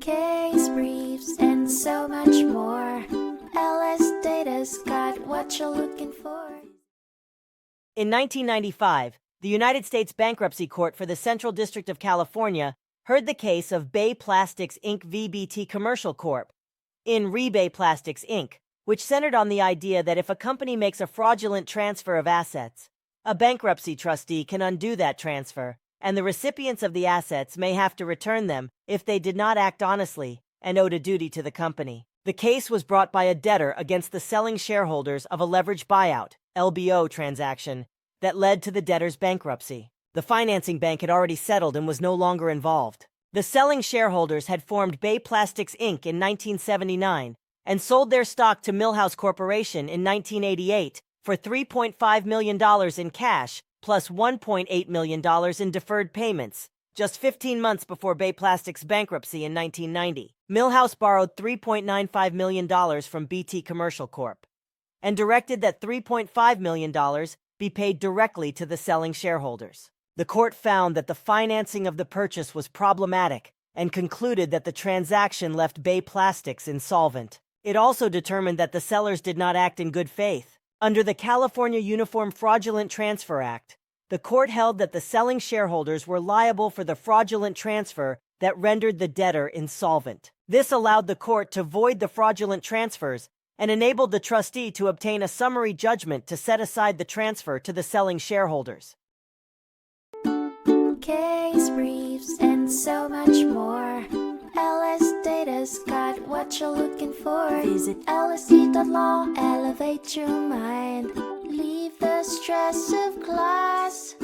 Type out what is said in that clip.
case briefs, and so much more. LSData's got what you're looking for. In 1995, the United States Bankruptcy Court for the Central District of California heard the case of Bay Plastics Inc. v. BT Commercial Corp. in re Bay Plastics Inc., which centered on the idea that if a company makes a fraudulent transfer of assets, a bankruptcy trustee can undo that transfer, and the recipients of the assets may have to return them if they did not act honestly and owed a duty to the company. The case was brought by a debtor against the selling shareholders of a leveraged buyout, LBO, transaction that led to the debtor's bankruptcy. The financing bank had already settled and was no longer involved. The selling shareholders had formed Bay Plastics Inc. in 1979 and sold their stock to Millhouse Corporation in 1988 for $3.5 million in cash plus $1.8 million in deferred payments, just 15 months before Bay Plastics' bankruptcy in 1990. Millhouse borrowed $3.95 million from BT Commercial Corp. and directed that $3.5 million be paid directly to the selling shareholders. The court found that the financing of the purchase was problematic and concluded that the transaction left Bay Plastics insolvent. It also determined that the sellers did not act in good faith. Under the California Uniform Fraudulent Transfer Act, the court held that the selling shareholders were liable for the fraudulent transfer that rendered the debtor insolvent. This allowed the court to void the fraudulent transfers and enabled the trustee to obtain a summary judgment to set aside the transfer to the selling shareholders. Case briefs, and so much more. LSData's got what you're looking for. Visit lsd.law, elevate your mind. Leave the stress of class.